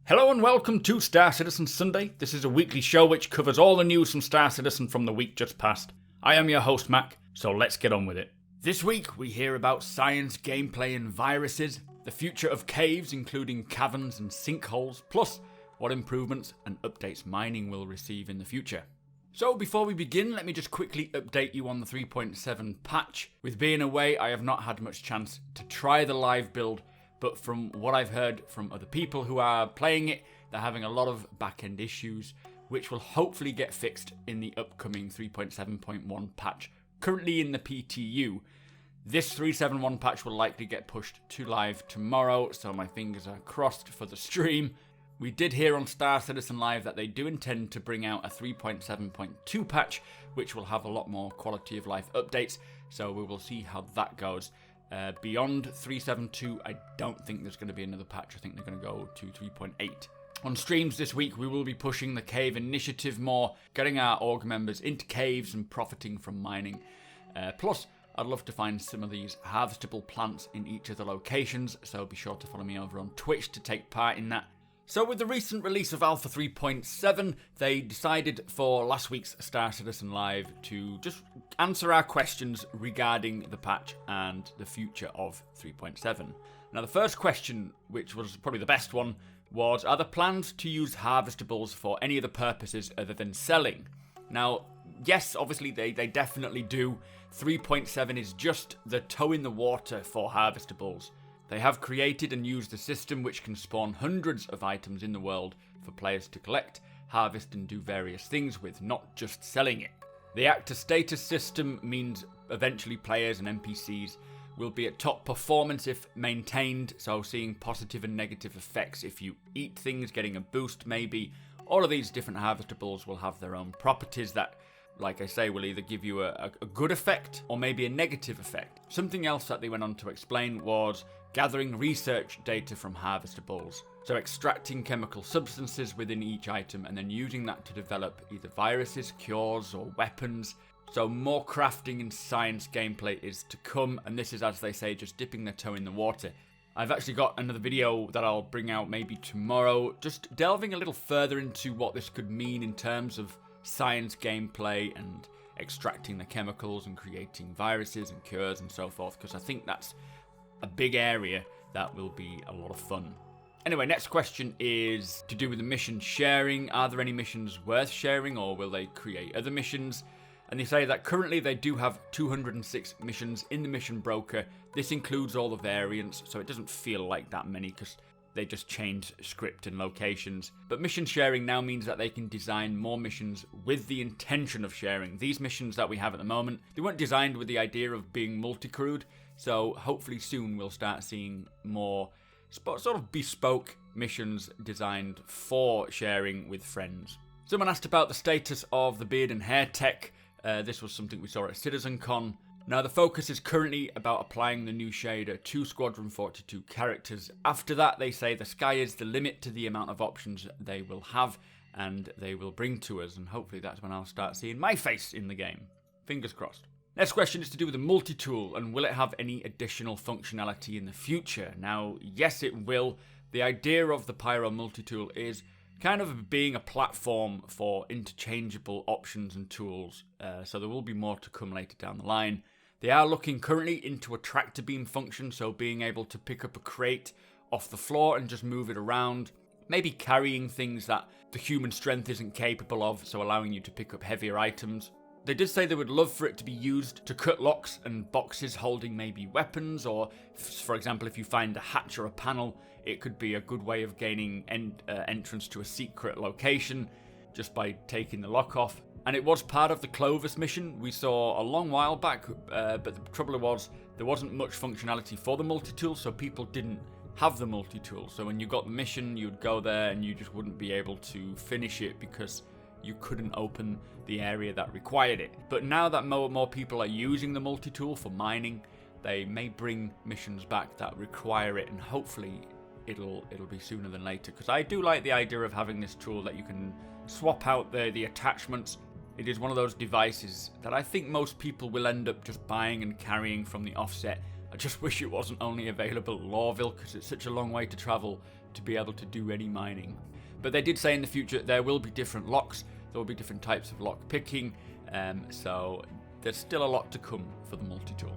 Hello and welcome to Star Citizen Sunday. This is a weekly show which covers all the news from Star Citizen from the week just past. I am your host Mac, so let's get on with it. This week we hear about science, gameplay and viruses, the future of caves including caverns and sinkholes, plus what improvements and updates mining will receive in the future. So before we begin, let me just quickly update you on the 3.7 patch. With being away, I have not had much chance to try the live build, but from what I've heard from other people who are playing it, they're having a lot of back-end issues, which will hopefully get fixed in the upcoming 3.7.1 patch, currently in the PTU. This 3.7.1 patch will likely get pushed to live tomorrow, so my fingers are crossed for the stream. We did hear on Star Citizen Live that they do intend to bring out a 3.7.2 patch, which will have a lot more quality of life updates, so we will see how that goes. Beyond 3.7.2, I don't think there's going to be another patch. I think they're going to go to 3.8. On streams this week, we will be pushing the cave initiative more, getting our org members into caves and profiting from mining. Plus, I'd love to find some of these harvestable plants in each of the locations, so be sure to follow me over on Twitch to take part in that. So with the recent release of Alpha 3.7, they decided for last week's Star Citizen Live to just answer our questions regarding the patch and the future of 3.7. Now the first question, which was probably the best one, was, are there plans to use harvestables for any other purposes other than selling? Now, yes, obviously they definitely do. 3.7 is just the toe in the water for harvestables. They have created and used a system which can spawn hundreds of items in the world for players to collect, harvest and do various things with, not just selling it. The actor status system means eventually players and NPCs will be at top performance if maintained, so seeing positive and negative effects if you eat things, getting a boost maybe. All of these different harvestables will have their own properties that, like I say, will either give you a good effect or maybe a negative effect. Something else that they went on to explain was gathering research data from harvestables. So extracting chemical substances within each item and then using that to develop either viruses, cures or weapons. So more crafting and science gameplay is to come, and this is, as they say, just dipping their toe in the water. I've actually got another video that I'll bring out maybe tomorrow, just delving a little further into what this could mean in terms of science gameplay and extracting the chemicals and creating viruses and cures and so forth, because I think that's a big area that will be a lot of fun. Anyway, next question is to do with the mission sharing. Are there any missions worth sharing, or will they create other missions? And they say that currently they do have 206 missions in the mission broker. This includes all the variants, so it doesn't feel like that many because they just change script and locations. But mission sharing now means that they can design more missions with the intention of sharing. These missions that we have at the moment, they weren't designed with the idea of being multi-crewed, so hopefully soon we'll start seeing more sort of bespoke missions designed for sharing with friends. Someone asked about the status of the beard and hair tech. This was something we saw at CitizenCon. Now the focus is currently about applying the new shader to Squadron 42 characters. After that, they say the sky is the limit to the amount of options they will have and they will bring to us, and hopefully that's when I'll start seeing my face in the game. Fingers crossed. Next question is to do with the multi-tool, and will it have any additional functionality in the future? Now, yes it will. The idea of the Pyro multi-tool is kind of being a platform for interchangeable options and tools, so there will be more to come later down the line. They are looking currently into a tractor beam function, so being able to pick up a crate off the floor and just move it around, maybe carrying things that the human strength isn't capable of, so allowing you to pick up heavier items. They did say they would love for it to be used to cut locks and boxes holding maybe weapons, or for example if you find a hatch or a panel, it could be a good way of gaining entrance to a secret location just by taking the lock off. And it was part of the Clovis mission we saw a long while back, but the trouble was there wasn't much functionality for the multi-tool, so people didn't have the multi-tool. So when you got the mission, you'd go there and you just wouldn't be able to finish it because you couldn't open the area that required it. But now that more people are using the multi-tool for mining, they may bring missions back that require it, and hopefully it'll be sooner than later, because I do like the idea of having this tool that you can swap out the attachments. It is one of those devices that I think most people will end up just buying and carrying from the offset. I just wish it wasn't only available at Lawville, because it's such a long way to travel to be able to do any mining. But they did say in the future there will be different locks, there will be different types of lock picking, so there's still a lot to come for the multi-tool.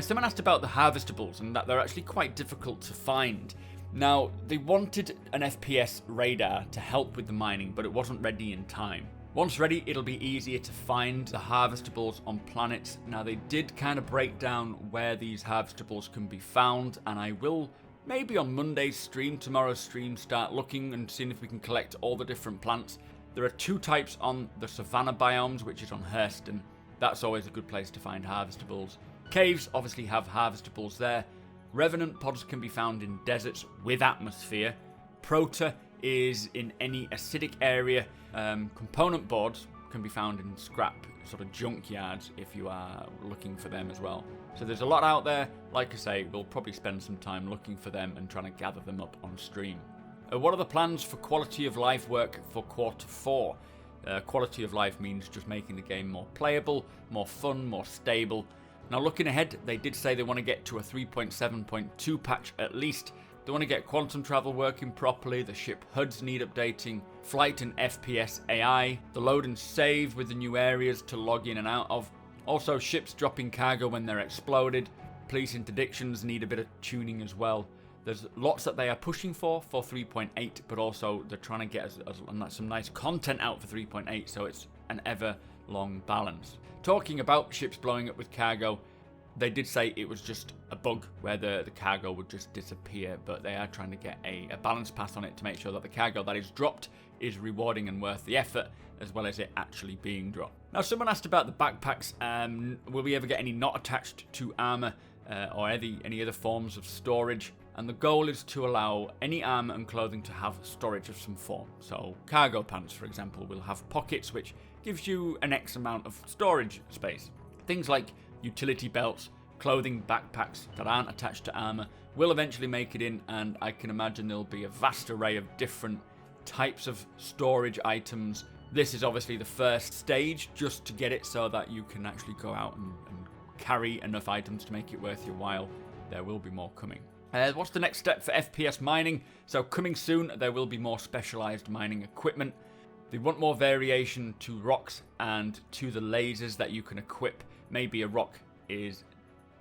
Someone asked about the harvestables and that they're actually quite difficult to find. Now, they wanted an FPS radar to help with the mining, but it wasn't ready in time. Once ready, it'll be easier to find the harvestables on planets. Now, they did kind of break down where these harvestables can be found, and I will maybe on Monday's stream, tomorrow's stream, start looking and seeing if we can collect all the different plants. There are 2 types on the savanna biomes, which is on Hurston. That's always a good place to find harvestables. Caves obviously have harvestables there. Revenant pods can be found in deserts with atmosphere. Prota is in any acidic area. Component boards can be found in scrap sort of junkyards if you are looking for them as well. So there's a lot out there. Like I say, we'll probably spend some time looking for them and trying to gather them up on stream. What are the plans for quality of life work for Quarter 4? Quality of life means just making the game more playable, more fun, more stable. Now looking ahead, they did say they want to get to a 3.7.2 patch at least. They want to get quantum travel working properly, the ship HUDs need updating, flight and FPS AI, the load and save with the new areas to log in and out of. Also ships dropping cargo when they're exploded. Police interdictions need a bit of tuning as well. There's lots that they are pushing for 3.8, but also they're trying to get some nice content out for 3.8, so it's an ever long balance. Talking about ships blowing up with cargo, they did say it was just a bug where the cargo would just disappear, but they are trying to get a balance pass on it to make sure that the cargo that is dropped is rewarding and worth the effort, as well as it actually being dropped. Now, someone asked about the backpacks. Will we ever get any not attached to armor or any other forms of storage? And the goal is to allow any armor and clothing to have storage of some form. So cargo pants, for example, will have pockets, which gives you an X amount of storage space. Things like utility belts, clothing, backpacks that aren't attached to armor will eventually make it in, and I can imagine there'll be a vast array of different types of storage items. This is obviously the first stage just to get it so that you can actually go out and carry enough items to make it worth your while. There will be more coming. What's the next step for FPS mining? So coming soon, there will be more specialized mining equipment. They want more variation to rocks and to the lasers that you can equip. Maybe a rock is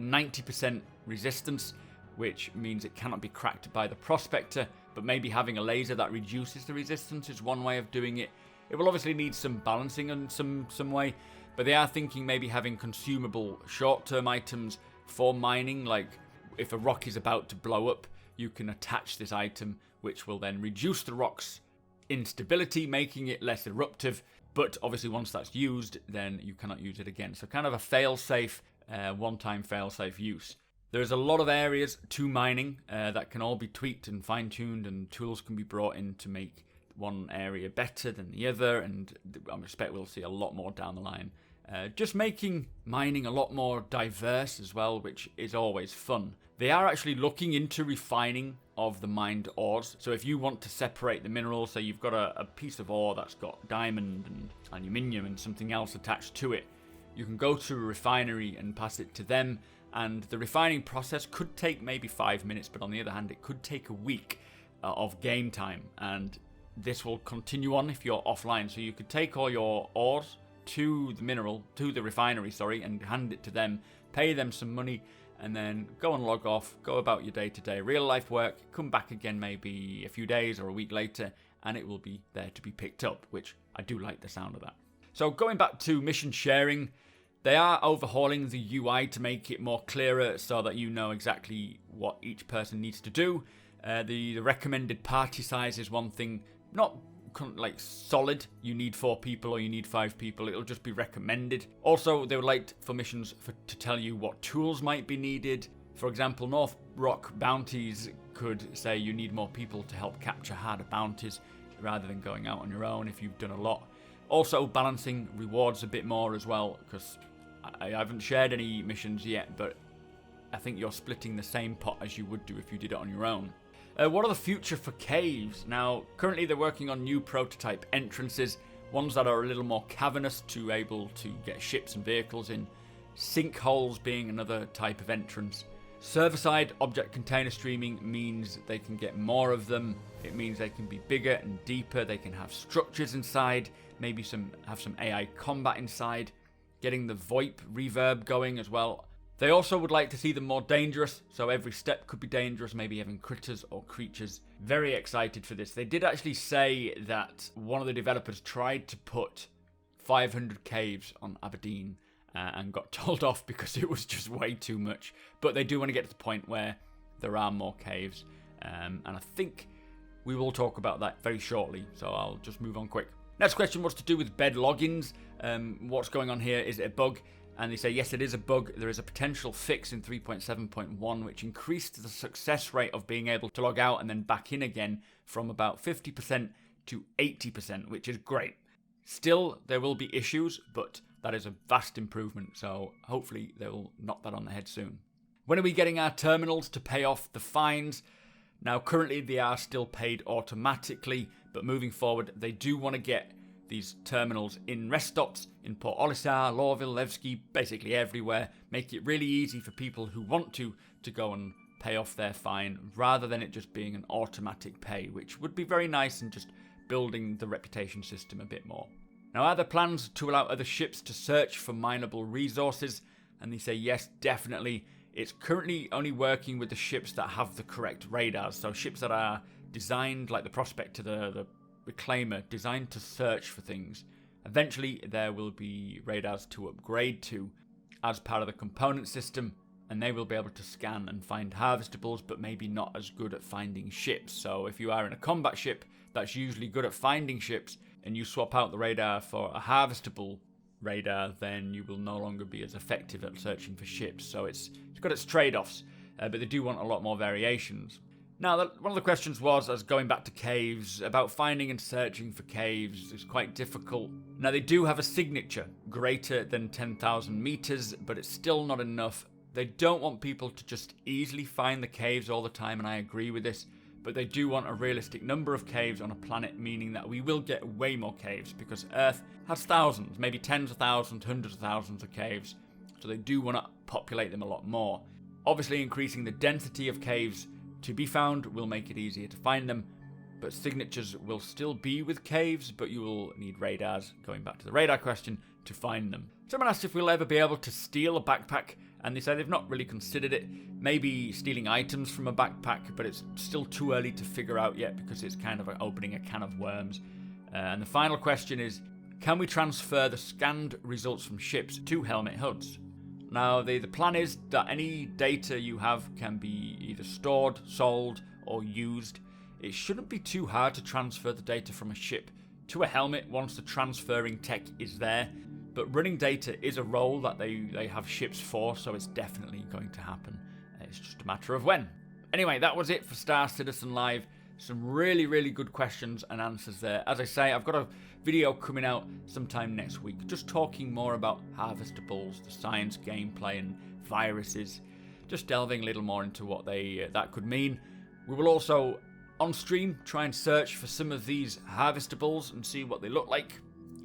90% resistance, which means it cannot be cracked by the prospector, but maybe having a laser that reduces the resistance is one way of doing it. It will obviously need some balancing in some way, but they are thinking maybe having consumable short-term items for mining, like if a rock is about to blow up, you can attach this item, which will then reduce the rock's instability, making it less eruptive. But obviously once that's used, then you cannot use it again. So kind of a fail-safe, one-time fail-safe use. There's a lot of areas to mining that can all be tweaked and fine-tuned, and tools can be brought in to make one area better than the other, and I expect we'll see a lot more down the line. Just making mining a lot more diverse as well, which is always fun. They are actually looking into refining of the mined ores. So if you want to separate the minerals, so you've got a piece of ore that's got diamond and aluminium and something else attached to it, you can go to a refinery and pass it to them, and the refining process could take maybe 5 minutes, but on the other hand, it could take a week of game time, and this will continue on if you're offline. So you could take all your ores to the refinery, and hand it to them, pay them some money, and then go and log off, go about your day-to-day real life work, come back again maybe a few days or a week later, and it will be there to be picked up, which I do like the sound of that. So going back to mission sharing, they are overhauling the UI to make it more clearer so that you know exactly what each person needs to do. The recommended party size is one thing, not like solid, you need 4 people or you need 5 people, it'll just be recommended. Also, they would like for missions to tell you what tools might be needed. For example, North Rock bounties could say you need more people to help capture harder bounties rather than going out on your own if you've done a lot. Also, balancing rewards a bit more as well, because I haven't shared any missions yet, but I think you're splitting the same pot as you would do if you did it on your own. What are the future for caves? Now, currently they're working on new prototype entrances, ones that are a little more cavernous to able to get ships and vehicles in. Sinkholes being another type of entrance. Server-side object container streaming means they can get more of them. It means they can be bigger and deeper. They can have structures inside, maybe have some AI combat inside, getting the VoIP reverb going as well. They also would like to see them more dangerous, so every step could be dangerous, maybe having critters or creatures. Very excited for this. They did actually say that one of the developers tried to put 500 caves on Aberdeen and got told off because it was just way too much. But they do want to get to the point where there are more caves, and I think we will talk about that very shortly, so I'll just move on quick. Next question was to do with bed logins. What's going on here? Is it a bug? And they say, yes, it is a bug. There is a potential fix in 3.7.1, which increased the success rate of being able to log out and then back in again from about 50% to 80%, which is great. Still, there will be issues, but that is a vast improvement, so hopefully they will knock that on the head soon. When are we getting our terminals to pay off the fines? Now, currently they are still paid automatically, but moving forward, they do want to get these terminals in rest stops in Port Olisar, Lorville, Levski, basically everywhere. Make it really easy for people who want to go and pay off their fine, rather than it just being an automatic pay, which would be very nice and just building the reputation system a bit more. Now, are there plans to allow other ships to search for mineable resources? And they say yes, definitely. It's currently only working with the ships that have the correct radars, so ships that are designed, like the Prospector, the Reclaimer, designed to search for things. Eventually, there will be radars to upgrade to as part of the component system, and they will be able to scan and find harvestables, but maybe not as good at finding ships. So if you are in a combat ship that's usually good at finding ships, and you swap out the radar for a harvestable radar, then you will no longer be as effective at searching for ships. So it's got its trade-offs, but they do want a lot more variations. Now, one of the questions was, as going back to caves, about finding and searching for caves is quite difficult. Now, they do have a signature greater than 10,000 meters, but it's still not enough. They don't want people to just easily find the caves all the time, and I agree with this, but they do want a realistic number of caves on a planet, meaning that we will get way more caves, because Earth has thousands, maybe tens of thousands, hundreds of thousands of caves, so they do want to populate them a lot more. Obviously, increasing the density of caves to be found will make it easier to find them, but signatures will still be with caves, but you will need radars, going back to the radar question, to find them. Someone asked if we'll ever be able to steal a backpack, and they say they've not really considered it. Maybe stealing items from a backpack, but it's still too early to figure out yet, because it's kind of opening a can of worms. And the final question is, can we transfer the scanned results from ships to helmet HUDs? Now, the plan is that any data you have can be either stored, sold, or used. It shouldn't be too hard to transfer the data from a ship to a helmet once the transferring tech is there, but running data is a role that they have ships for, so it's definitely going to happen. It's just a matter of when. Anyway, that was it for Star Citizen Live. Some really, really good questions and answers there. As I say, I've got a video coming out sometime next week, just talking more about harvestables, the science, gameplay, and viruses. Just delving a little more into what that could mean. We will also, on stream, try and search for some of these harvestables and see what they look like,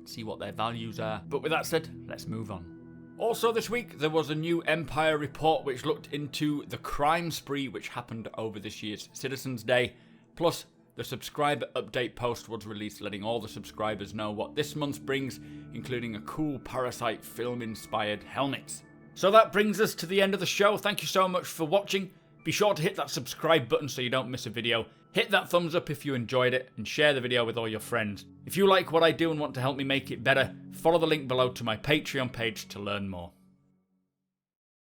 see what their values are. But with that said, let's move on. Also this week, there was a new Empire report which looked into the crime spree which happened over this year's Citizens Day. Plus, the subscriber update post was released, letting all the subscribers know what this month brings, including a cool Parasite film-inspired helmet. So that brings us to the end of the show. Thank you so much for watching. Be sure to hit that subscribe button so you don't miss a video. Hit that thumbs up if you enjoyed it, and share the video with all your friends. If you like what I do and want to help me make it better, follow the link below to my Patreon page to learn more.